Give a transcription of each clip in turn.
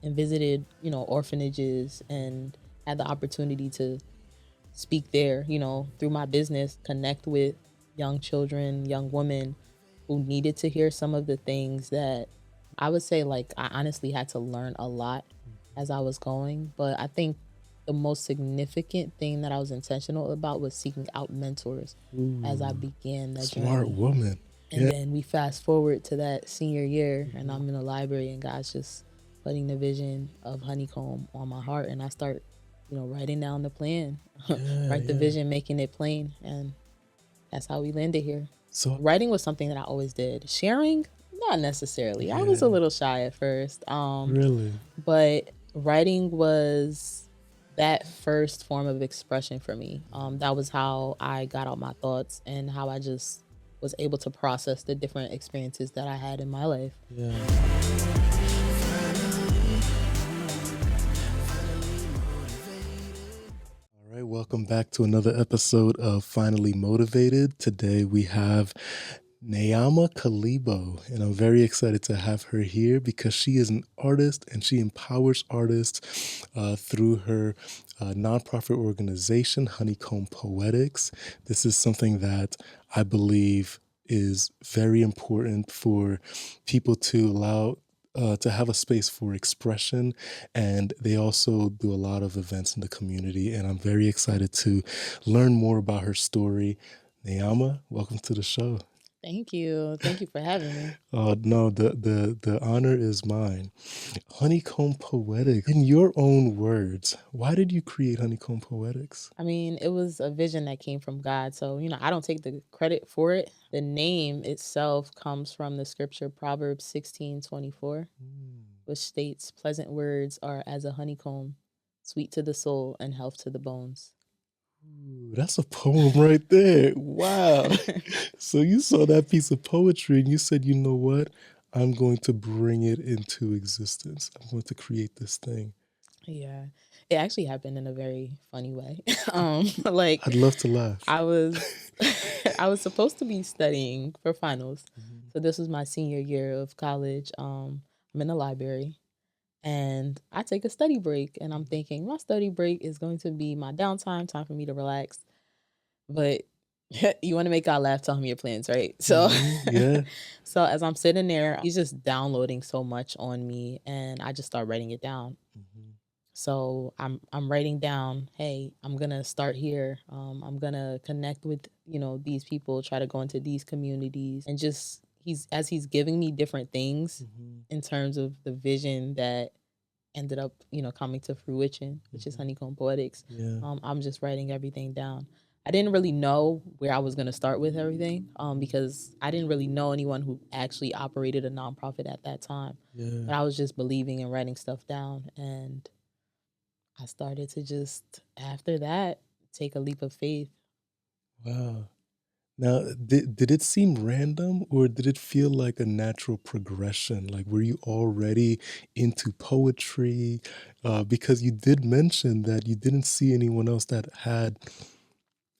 and visited, orphanages and had the opportunity to speak there, through my business, connect with young children, young women who needed to hear some of the things that I would say, like, I honestly had to learn a lot as I was going. But I think the most significant thing that I was intentional about was seeking out mentors as I Ooh, began that smart journey. woman. And Yeah. then we fast forward to that senior year, and I'm in the library, and God's just putting the vision of Honeycomb on my heart. And I start, writing down the plan, Yeah, write the yeah. vision, making it plain. And that's how we landed here. So, Writing was something that I always did. Sharing, not necessarily. I was a yeah, little shy at first. really. But writing was that first form of expression for me. That was how I got out my thoughts and how I just was able to process the different experiences that I had in my life. Yeah. All right, welcome back to another episode of Finally Motivated. Today we have Nayamah Kolliegbo, and I'm very excited to have her here because she is an artist and she empowers artists through her nonprofit organization, HoneyComb Poetics. This is something that I believe is very important for people to allow to have a space for expression, and they also do a lot of events in the community. And I'm very excited to learn more about her story. Nayamah, welcome to the show. Thank you. Thank you for having me. No, the honor is mine. Honeycomb Poetics. In your own words, why did you create Honeycomb Poetics? I mean, it was a vision that came from God. So, I don't take the credit for it. The name itself comes from the scripture Proverbs 16:24, which states, "Pleasant words are as a honeycomb, sweet to the soul and health to the bones." Ooh, that's a poem right there. Wow. So you saw that piece of poetry and you said, you know what? I'm going to bring it into existence. I'm going to create this thing. Yeah. It actually happened in a very funny way. Like I'd love to laugh. I was I was supposed to be studying for finals. Mhm. So this was my senior year of college. I'm in the library and I take a study break and I'm thinking my study break is going to be my downtime, time for me to relax. But you want to make God laugh, tell him your plans, right? So Yeah. so as I'm sitting there, he's just downloading so much on me and I just start writing it down. Mhm. So I'm writing down, hey, I'm gonna start here. I'm gonna connect with, these people, try to go into these communities and just he's giving me different things Mhm. in terms of the vision that ended up, coming to fruition, which is Mhm. Honeycomb Poetics. Yeah. I'm just writing everything down. I didn't really know where I was gonna start with everything, because I didn't really know anyone who actually operated a nonprofit at that time. Yeah. But I was just believing and writing stuff down and I started to just, after that, take a leap of faith. Wow. Now, did it seem random or did it feel like a natural progression? Like, were you already into poetry? Because you did mention that you didn't see anyone else that had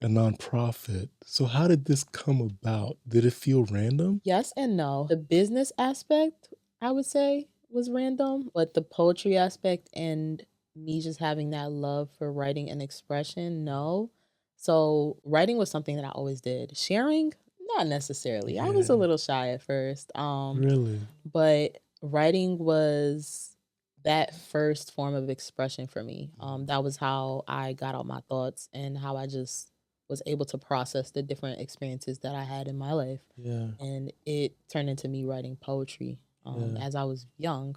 a nonprofit. So, how did this come about? Did it feel random? Yes and no. The business aspect, I would say, was random, but the poetry aspect and me just having that love for writing and expression, no. So, writing was something that I always did. Sharing, not necessarily. I was a Yeah, little shy at first. really. But writing was that first form of expression for me. That was how I got out my thoughts and how I just was able to process the different experiences that I had in my life. Yeah, And it turned into me writing poetry yeah. as I was young,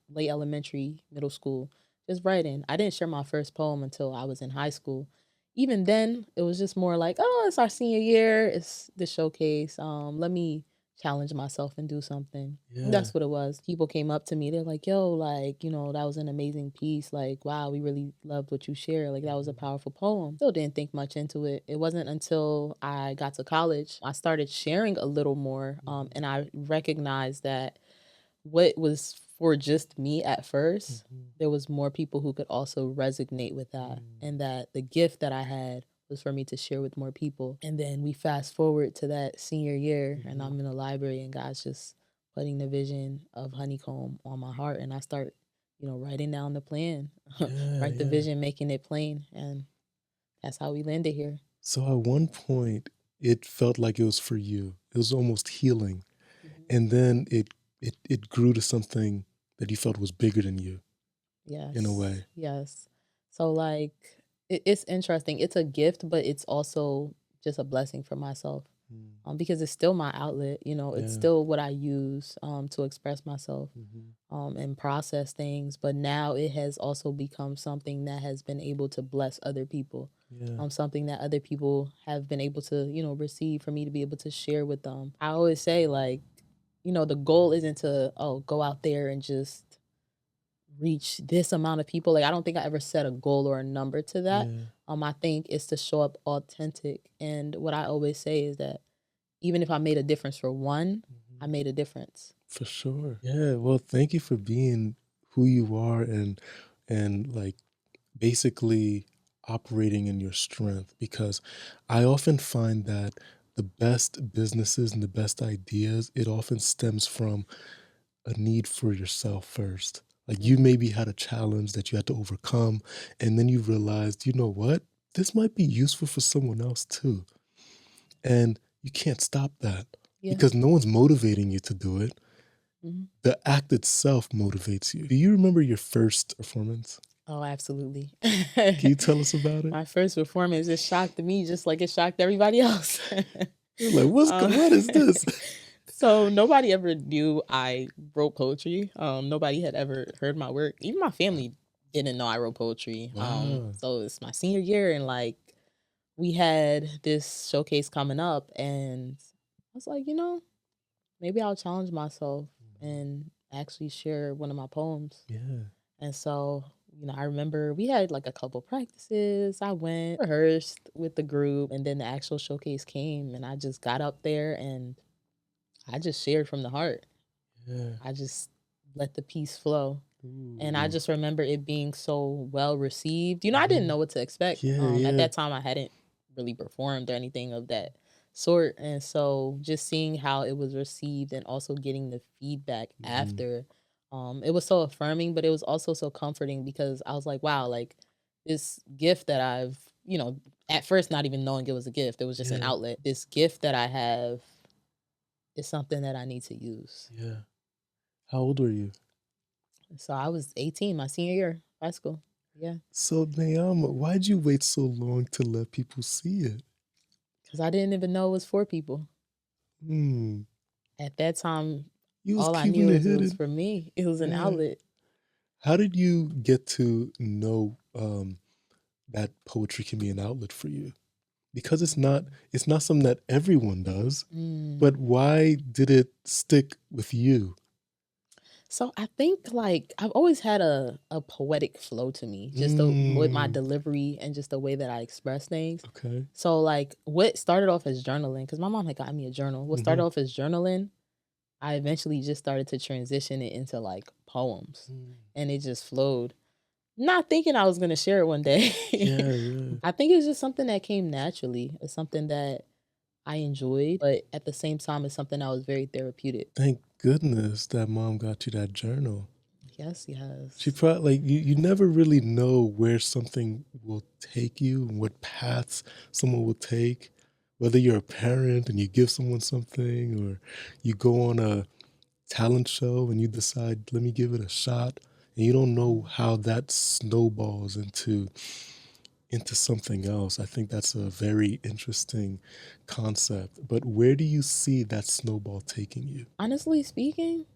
late elementary, middle school, just writing. I didn't share my first poem until I was in high school. Even then, it was just more like, oh, it's our senior year, it's the showcase. Let me challenge myself and do something. Yeah. That's what it was. People came up to me. They're like, yo, like, that was an amazing piece. Like, wow, we really loved what you shared. Like, that was a Mhm. powerful poem. Still didn't think much into it. It wasn't until I got to college, I started sharing a little more. Mhm. And I recognized that what was for just me at first, Mhm. there was more people who could also resonate with that. Mm. And that the gift that I had was for me to share with more people. And then we fast forward to that senior year and Mhm. I'm in the library and God's just putting the vision of Honeycomb on my heart and I start, writing down the plan, Yeah, write the yeah. vision, making it plain. And that's how we landed here. So at one point, it felt like it was for you. It was almost healing. And then it grew to something that you felt was bigger than you in a Yes. way. Yes. So like it's interesting. It's a gift, but it's also just a blessing for myself. Because it's still my outlet, it's Yeah. still what I use to express myself Mm-hmm. and process things. But now it has also become something that has been able to bless other people, Yeah. something that other people have been able to, receive for me to be able to share with them. I always say, like, the goal isn't to, go out there and just reach this amount of people. Like, I don't think I ever set a goal or a number to that. Yeah. I think it's to show up authentic. And what I always say is that even if I made a difference for one, I made a difference. For sure. Yeah. Well, thank you for being who you are and like basically operating in your strength, because I often find that the best businesses and the best ideas, it often stems from a need for yourself first. Like you maybe had a challenge that you had to overcome, and then you realized, you know what? This might be useful for someone else too. And you can't stop that Yeah. because no one's motivating you to do it. Mm-hmm. The act itself motivates you. Do you remember your first performance? Oh, absolutely. Can you tell us about it? My first performance, it shocked me just like it shocked everybody else. You're like, what is this? So nobody ever knew I wrote poetry. Nobody had ever heard my work. Even my family didn't know I wrote poetry. Wow. So it's my senior year, and like we had this showcase coming up, and I was like, maybe I'll challenge myself and actually share one of my poems. Yeah. And so, I remember we had like a couple practices. I went, rehearsed with the group, and then the actual showcase came, and I just got up there and I just shared from the heart. Yeah. I just let the piece flow. Ooh. And I just remember it being so well received. I didn't know what to expect. Yeah, At that time, I hadn't really performed or anything of that sort. And so just seeing how it was received and also getting the feedback after, it was so affirming, but it was also so comforting because I was like, wow, like this gift that I've, at first not even knowing it was a gift, it was just an Yeah. outlet. This gift that I have is something that I need to use. Yeah. How old were you? So I was 18, my senior year, high school. Yeah. So Nayamah, why'd you wait so long to let people see it? Because I didn't even know it was for people. Hmm. At that time, You was all I keeping knew it was it was hidden. for me. It was an Yeah. outlet. How did you get to know that poetry can be an outlet for you? Because it's not something that everyone does. But why did it stick with you? So I think like I've always had a poetic flow to me, just with my delivery and just the way that I express things. Okay. So like what started off as journaling, because my mom had got me a journal. What started off as journaling, I eventually just started to transition it into like poems, and it just flowed. Not thinking I was gonna share it one day. Yeah, yeah. I think it's just something that came naturally. It's something that I enjoyed, but at the same time, it's something that was very therapeutic. Thank goodness that mom got you that journal. Yes, yes. She probably like you never really know where something will take you and what paths someone will take. Whether you're a parent and you give someone something, or you go on a talent show and you decide, let me give it a shot, and you don't know how that snowballs into something else. I think that's a very interesting concept. But where do you see that snowball taking you? Honestly speaking,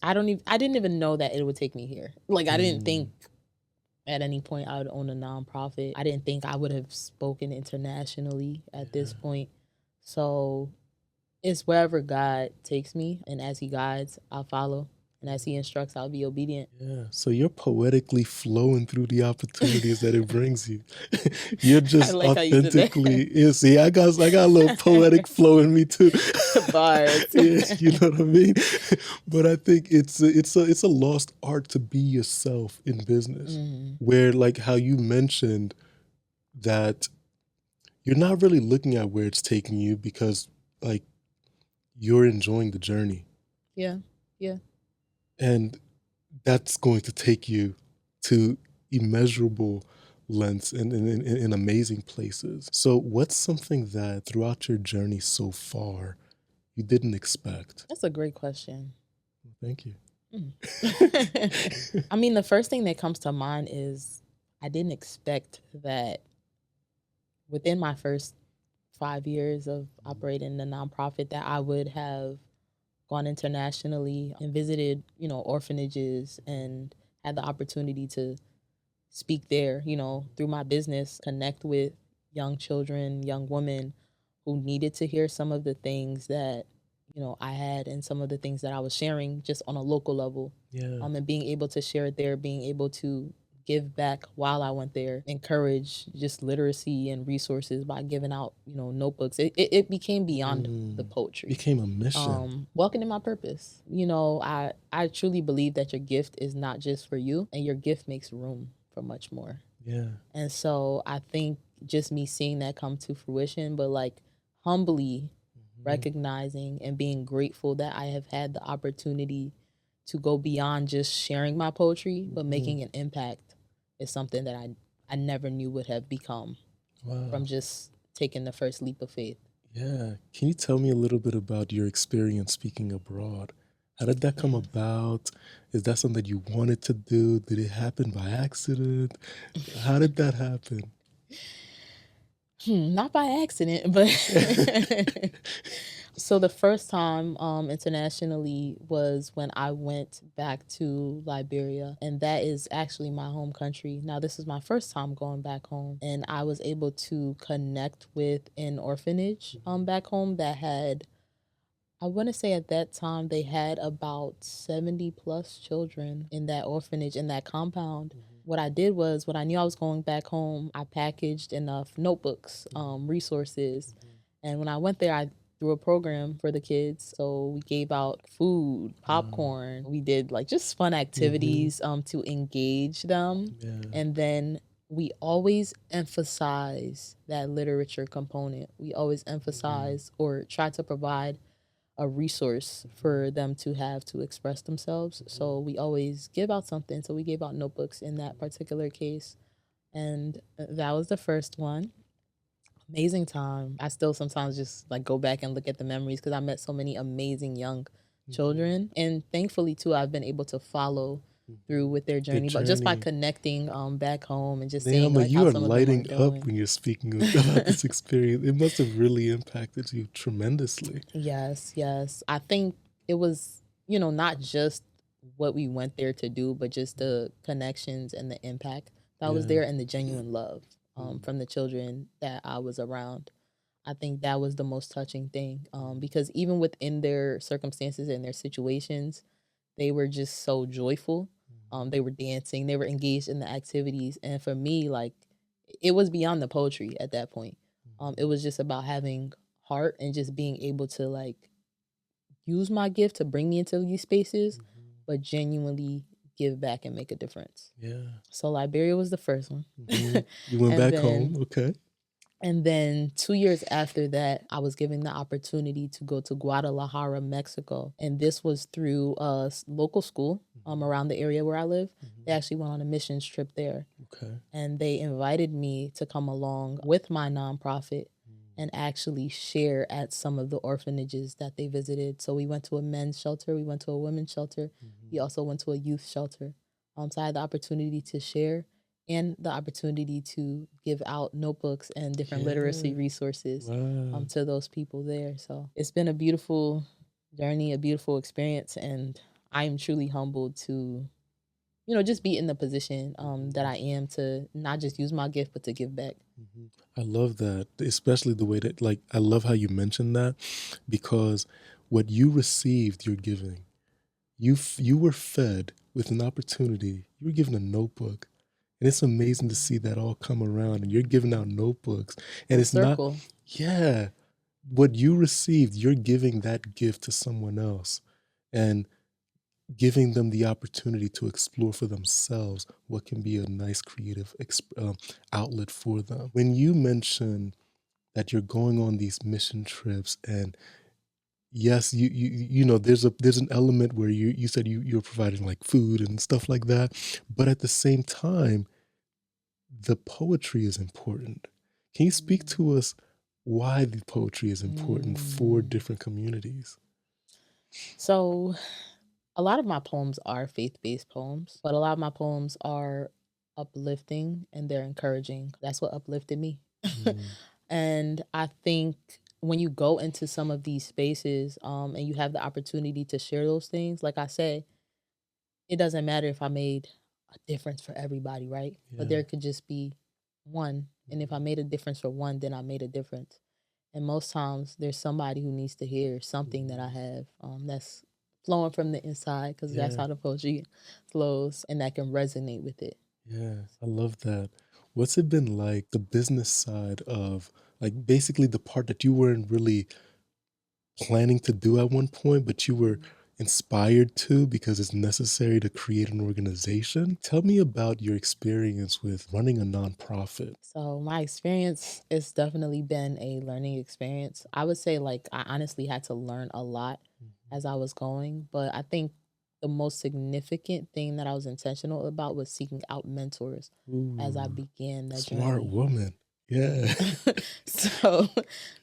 I didn't even know that it would take me here. Like I didn't think at any point I would own a nonprofit. I didn't think I would have spoken internationally at this point. So it's wherever God takes me, and as He guides, I'll follow. And as He instructs, I'll be obedient. Yeah. So you're poetically flowing through the opportunities that it brings you. You're just like how you said that. authentically. Yeah, see, I got a little poetic flow in me too. Bars. Yeah, you know what I mean? But I think it's a lost art to be yourself in business. Where like how you mentioned that you're not really looking at where it's taking you because like you're enjoying the journey. Yeah. Yeah. And that's going to take you to immeasurable lengths and in amazing places. So what's something that throughout your journey so far you didn't expect? That's a great question. Thank you. I mean, the first thing that comes to mind is I didn't expect that within my first 5 years of operating the nonprofit that I would have gone internationally and visited, orphanages and had the opportunity to speak there, through my business, connect with young children, young women who needed to hear some of the things that, I had and some of the things that I was sharing just on a local level. Yeah. And being able to share it there, being able to give back while I went there, encourage just literacy and resources by giving out, notebooks. It became beyond the poetry. Became a mission. Walking in my purpose. I truly believe that your gift is not just for you, and your gift makes room for much more. Yeah. And so I think just me seeing that come to fruition, but like humbly recognizing and being grateful that I have had the opportunity to go beyond just sharing my poetry, but making an impact is something that I never knew would have become from just taking the first leap of faith. Yeah. Can you tell me a little bit about your experience speaking abroad? How did that come about? Is that something you wanted to do? Did it happen by accident? How did that happen? Not by accident, but so the first time internationally was when I went back to Liberia, and that is actually my home country. Now, this is my first time going back home, and I was able to connect with an orphanage back home that had, I want to say at that time, they had about 70 plus children in that orphanage, in that compound. What I did was, when I knew I was going back home, I packaged enough notebooks, resources. And when I went there, I threw a program for the kids. So we gave out food, popcorn. We did like just fun activities to engage them. And then we always emphasize that literature component. We always emphasize or try to provide a resource for them to have to express themselves. So we always give out something. So we gave out notebooks in that particular case. And that was the first one. Amazing time. I still sometimes just like go back and look at the memories because I met so many amazing young children. And thankfully too, I've been able to follow through with their journey, but just by connecting back home and just seeing like you how are some of them are lighting up doing. when you're speaking about this experience. It must have really impacted you tremendously. Yes, yes. I think it was, not just what we went there to do, but just the connections and the impact that was there and the genuine love from the children that I was around. I think that was the most touching thing because even within their circumstances and their situations, they were just so joyful. They were dancing, they were engaged in the activities. And for me, like, it was beyond the poetry at that point. It was just about having heart and just being able to like use my gift to bring me into these spaces, but genuinely give back and make a difference. Yeah. So Liberia was the first one. You went back home. Okay. And then 2 years after that, I was given the opportunity to go to Guadalajara, Mexico. And this was through a local school around the area where I live. They actually went on a missions trip there. Okay. And they invited me to come along with my nonprofit and actually share at some of the orphanages that they visited. So we went to a men's shelter, we went to a women's shelter, we also went to a youth shelter. So I had the opportunity to share and the opportunity to give out notebooks and different literacy resources to those people there. So it's been a beautiful journey, a beautiful experience, and I am truly humbled to, just be in the position that I am to not just use my gift, but to give back. I love that, especially the way that, like, I love how you mentioned that, because what you received, you're giving. You were fed with an opportunity. You were given a notebook. And it's amazing to see that all come around, and you're giving out notebooks. And it's Circle. not, what you received, you're giving that gift to someone else and giving them the opportunity to explore for themselves what can be a nice creative outlet for them. When you mention that you're going on these mission trips and yes, you know, there's an element where you said you're providing like food and stuff like that, but at the same time, the poetry is important. Can you speak Mm. to us why the poetry is important for Mm. different communities? So, a lot of my poems are faith-based poems, but a lot of my poems are uplifting and they're encouraging. That's what uplifted me. Mm, And I think when you go into some of these spaces, and you have the opportunity to share those things, like I said, it doesn't matter if I made a difference for everybody, right? But yeah. there could just be one. And if I made a difference for one, then I made a difference. And most times there's somebody who needs to hear something that I Mhm. have, that's flowing from the inside because that's Yeah, how the poetry flows and that can resonate with it. yeah, I love that. What's it been like, the business side of, like, basically the part that you weren't really planning to do at one point, but you were Mm. inspired to because it's necessary to create an organization? Tell me about your experience with running a nonprofit. So my experience has definitely been a learning experience. I would say like I honestly had to learn a lot Mhm. as I was going, but I think the most significant thing that I was intentional about was seeking out mentors as I Ooh, began that smart journey. woman. Yeah. So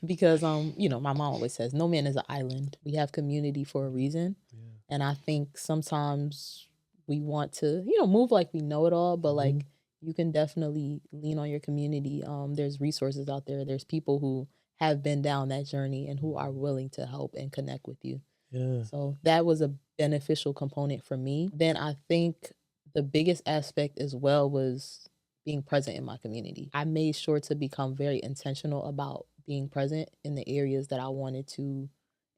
because my mom always says no man is an island. We have community for a reason. Yeah. And I think sometimes we want to, move like we know it all, but Mhm. like you can definitely lean on your community. There's resources out there. There's people who have been down that journey and who are Mhm. willing to help and connect with you. Yeah. So that was a beneficial component for me. Then I think the biggest aspect as well was being present in my community. I made sure to become very intentional about being present in the areas that I wanted to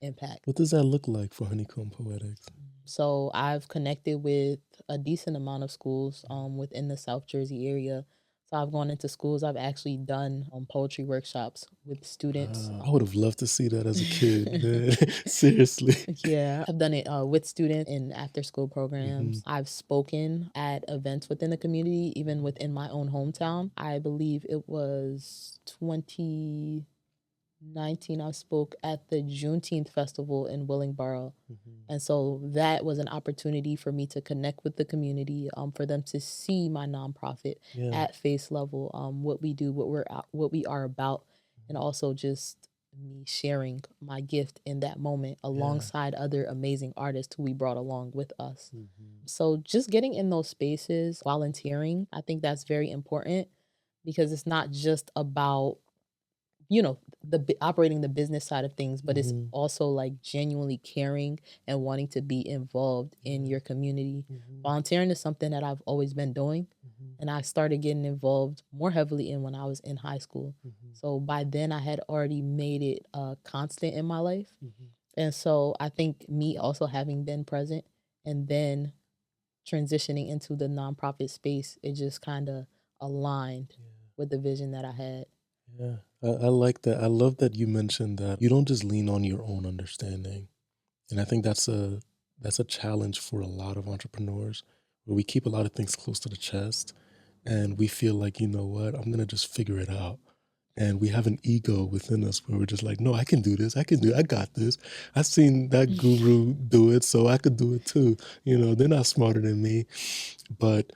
impact. What does that look like for Honeycomb Poetics? So I've connected with a decent amount of schools within the South Jersey area. So I've gone into schools. I've actually done poetry workshops with students. I would have loved to see that as a kid, man. Seriously. Yeah, I've done it with students in after school Mhm. programs. I've spoken at events within the community, even within my own hometown. I believe it was 2019. I spoke at the Juneteenth festival in Willingboro. Mhm. And so that was an opportunity for me to connect with the community, for them to see my nonprofit Yeah. at face level, what we do, what we are about, and Mhm. also just me sharing my gift in that moment Yeah. alongside other amazing artists who we brought along with us. Mhm. So just getting in those spaces, volunteering, I think that's very important because it's not just about operating the business side of things, but it's Mhm. also like genuinely caring and wanting to be involved in Yeah. your community. Mhm. Volunteering is something that I've always been doing, Mhm. and I started getting involved more heavily in when I was in high school. Mhm. So by then I had already made it a constant in my life. Mhm. And so I think me also having been present and then transitioning into the nonprofit space, it just kind of aligned Yeah. with the vision that I had. Yeah. I like that. I love that you mentioned that you don't just lean on your own understanding. And I think that's a challenge for a lot of entrepreneurs where we keep a lot of things close to the chest and we feel like, you know what, I'm gonna just figure it out. And we have an ego within us where we're just like, no, I can do this. I can do it. I got this. I've seen that guru do it, so I could do it too. You know, they're not smarter than me. But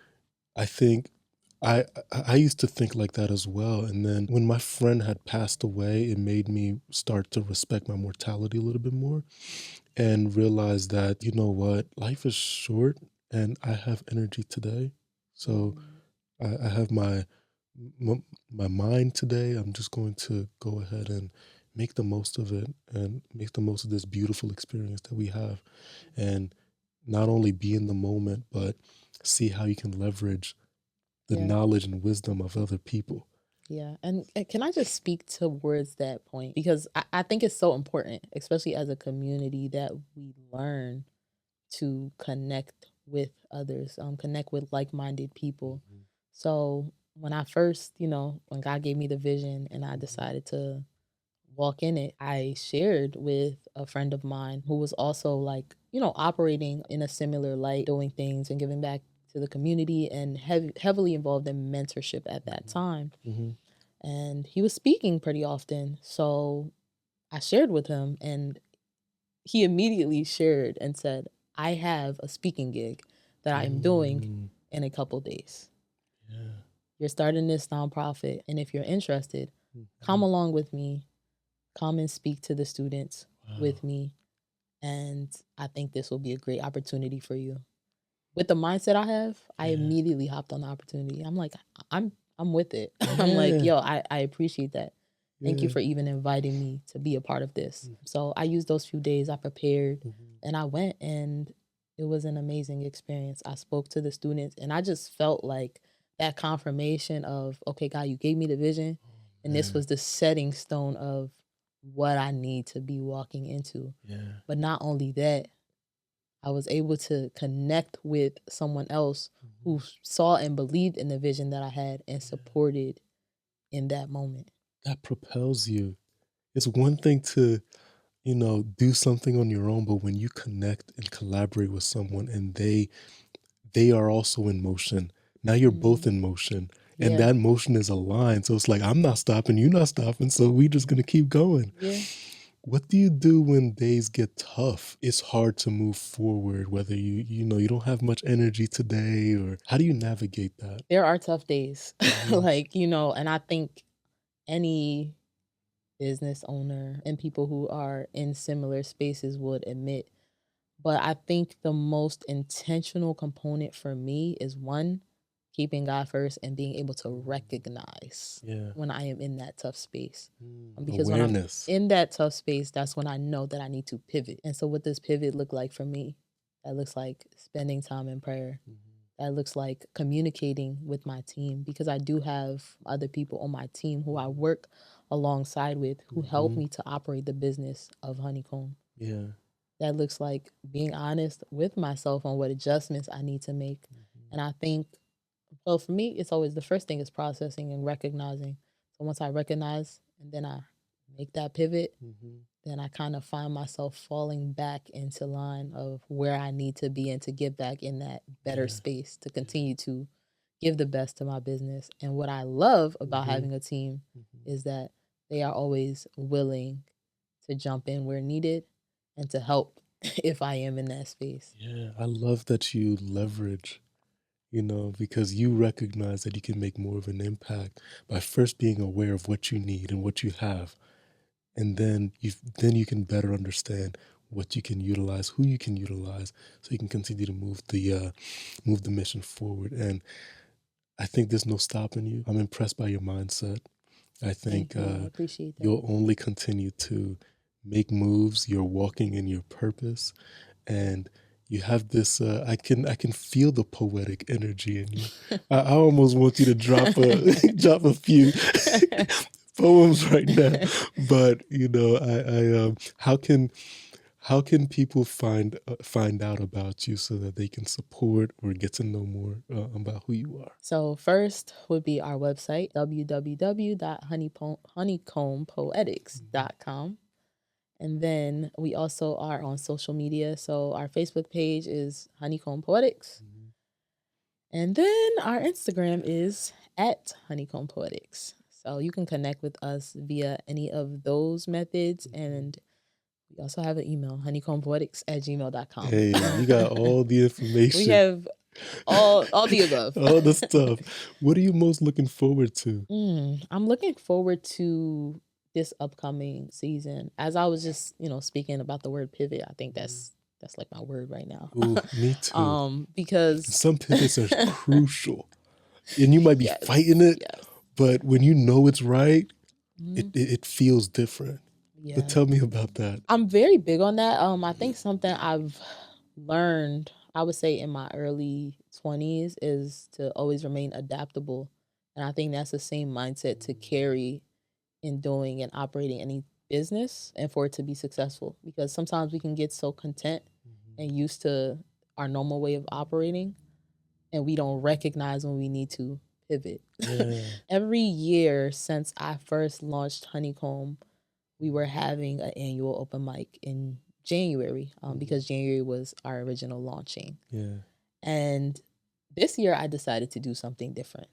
I think I used to think like that as well. And then when my friend had passed away, it made me start to respect my mortality a little bit more and realize that, you know what, life is short and I have energy today. So Mm, I have my mind today. I'm just going to go ahead and make the most of it and make the most of this beautiful experience that we have. And not only be in the moment, but see how you can leverage the yeah. knowledge and wisdom of other people. Yeah. And can I just speak towards that point? Because I think it's so important, especially as a community, that we learn to connect with others, connect with like minded people. Mhm. So when I first, when God gave me the vision and I Mhm. decided to walk in it, I shared with a friend of mine who was also like, operating in a similar light, doing things and giving back to the community and heavily involved in mentorship at that Mhm. time. Mhm. And he was speaking pretty often. So I shared with him, and he immediately shared and said, I have a speaking gig that I am doing in a couple days. Yeah. You're starting this nonprofit, and if you're interested, come along with me, come and speak to the students with me, and I think this will be a great opportunity for you. With the mindset I have, I immediately hopped on the opportunity. I'm like, I'm with it. I'm like, yo, I appreciate that. Thank you for even inviting me to be a part of this. So I used those few days, I prepared, and I went, and it was an amazing experience. I spoke to the students, and I just felt like that confirmation of, okay, God, you gave me the vision, and this was the setting stone of what I need to be walking into. But not only that, I was able to connect with someone else who saw and believed in the vision that I had and supported in that moment. That propels you. It's one thing to, do something on your own, but when you connect and collaborate with someone and they are also in motion, now you're both in motion, and that motion is aligned. So it's like, I'm not stopping, you're not stopping, so we just gonna keep going. Yeah. What do you do when days get tough? It's hard to move forward, whether you don't have much energy today, or how do you navigate that? There are tough days. And I think any business owner and people who are in similar spaces would admit. But I think the most intentional component for me is, one, keeping God first and being able to recognize when I am in that tough space. Because Awareness. when I'm in that tough space, that's when I know that I need to pivot. And so what does pivot look like for me? That looks like spending time in prayer. That looks like communicating with my team, because I do have other people on my team who I work alongside with who help me to operate the business of HoneyComb. Yeah. That looks like being honest with myself on what adjustments I need to make. And I think, well, for me, it's always the first thing is processing and recognizing. So once I recognize and then I make that pivot, then I kind of find myself falling back into line of where I need to be and to get back in that better space to continue to give the best to my business. And what I love about having a team is that they are always willing to jump in where needed and to help if I am in that space. Yeah, I love that you leverage, because you recognize that you can make more of an impact by first being aware of what you need and what you have. And then you can better understand what you can utilize, who you can utilize, so you can continue to move the mission forward. And I think there's no stopping you. I'm impressed by your mindset. I think I appreciate that. you'll only continue to make moves. You're walking in your purpose, and you have this. I can feel the poetic energy in you. I almost want you to drop a few poems right now. But how can people find out about you so that they can support or get to know more about who you are? So first would be our website, www.honeycombpoetics.com. And then we also are on social media. So our Facebook page is HoneyComb Poetics. And then our Instagram is at HoneyComb Poetics. So you can connect with us via any of those methods. And we also have an email, honeycombpoetics@gmail.com. Hey, you got all the information. We have all the above. All the stuff. What are you most looking forward to? I'm looking forward to this upcoming season. As I was just, speaking about the word pivot, I think that's like my word right now. Ooh, me too. Because some pivots are crucial, and you might be fighting it, but when you know it's right, it feels different. Yeah. But tell me about that. I'm very big on that. I think something I've learned, I would say in my early 20s, is to always remain adaptable. And I think that's the same mindset to carry in doing and operating any business and for it to be successful. Because sometimes we can get so content and used to our normal way of operating, and we don't recognize when we need to pivot. Yeah. Every year since I first launched HoneyComb, we were having an annual open mic in January because January was our original launching. Yeah. And this year I decided to do something different.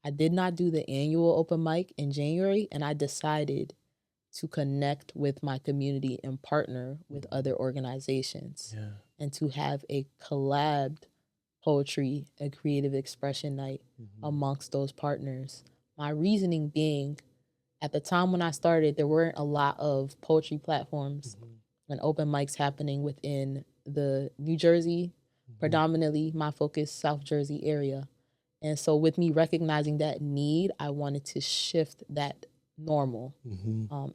I did not do the annual open mic in January, and I decided to connect with my community and partner with other organizations, and to have a collabed poetry and creative expression night amongst those partners. My reasoning being, at the time when I started, there weren't a lot of poetry platforms and open mics happening within the New Jersey, predominantly my focus, South Jersey area. And so with me recognizing that need, I wanted to shift that normal.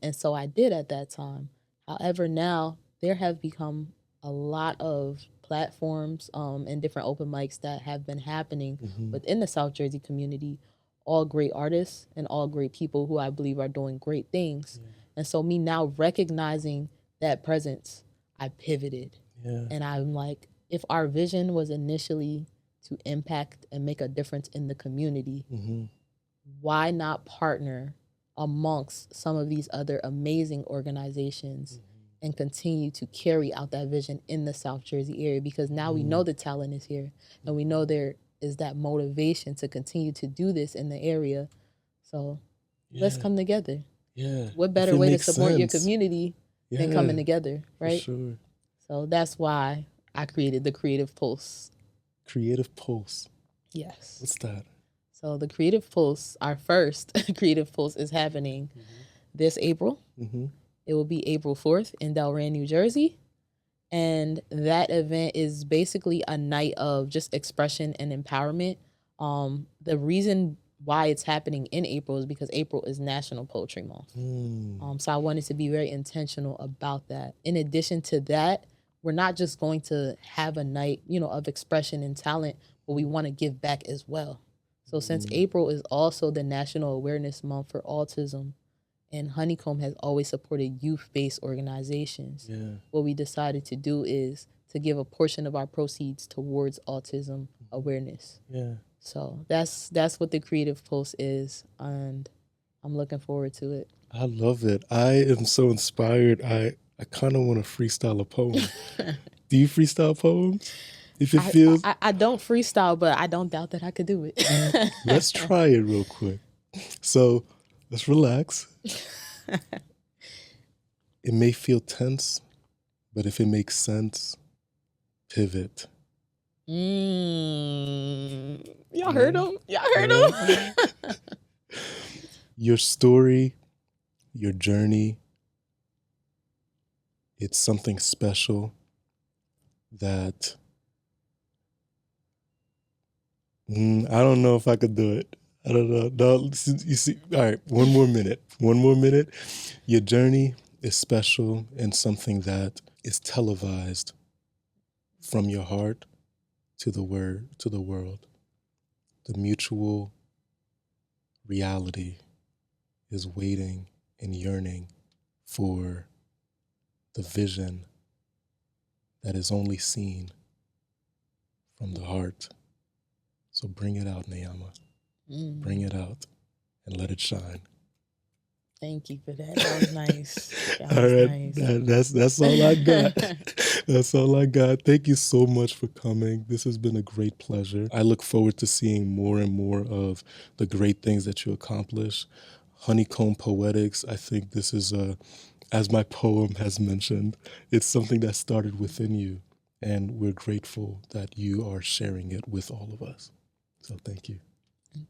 And so I did at that time. However, now there have become a lot of platforms and different open mics that have been happening within the South Jersey community, all great artists and all great people who I believe are doing great things. And so me now recognizing that presence, I pivoted. And I'm like, if our vision was initially to impact and make a difference in the community, why not partner amongst some of these other amazing organizations and continue to carry out that vision in the South Jersey area? Because now we know the talent is here, and we know there is that motivation to continue to do this in the area. So let's come together. What better way to support your community than coming together, right? Sure. So that's why I created the Creative Pulse. Creative Pulse. Yes. What's that? So the Creative Pulse, our first Creative Pulse, is happening this April. It will be April 4th in Delran, New Jersey. And that event is basically a night of just expression and empowerment. The reason why it's happening in April is because April is National Poetry Month. So I wanted to be very intentional about that. In addition to that, we're not just going to have a night, of expression and talent, but we want to give back as well. So since April is also the National Awareness Month for Autism, and HoneyComb has always supported youth-based organizations, what we decided to do is to give a portion of our proceeds towards autism awareness. So that's what the Creative Pulse is, and I'm looking forward to it. I love it. I am so inspired. I kind of want to freestyle a poem. Do you freestyle poems? If it feels... I don't freestyle, but I don't doubt that I could do it. Let's try it real quick. So let's relax. It may feel tense, but if it makes sense, pivot. Y'all heard him? Y'all heard him? Your story, your journey, it's something special that... I don't know if I could do it. I don't know. No, you see, all right, one more minute. Your journey is special and something that is televised from your heart to the world. The mutual reality is waiting and yearning for the vision that is only seen from the heart. So bring it out, Nayamah. Bring it out and let it shine. Thank you for that. That was nice. All right, nice. That's all I got. That's all I got. Thank you so much for coming. This has been a great pleasure. I look forward to seeing more and more of the great things that you accomplish. HoneyComb Poetics, I think this is, as my poem has mentioned, it's something that started within you, and we're grateful that you are sharing it with all of us. So thank you.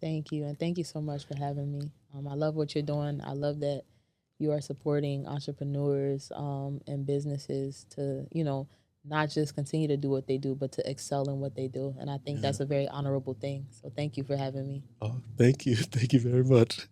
Thank you. And thank you so much for having me. I love what you're doing. I love that you are supporting entrepreneurs and businesses to, not just continue to do what they do, but to excel in what they do. And I think that's a very honorable thing. So thank you for having me. Oh, thank you. Thank you very much.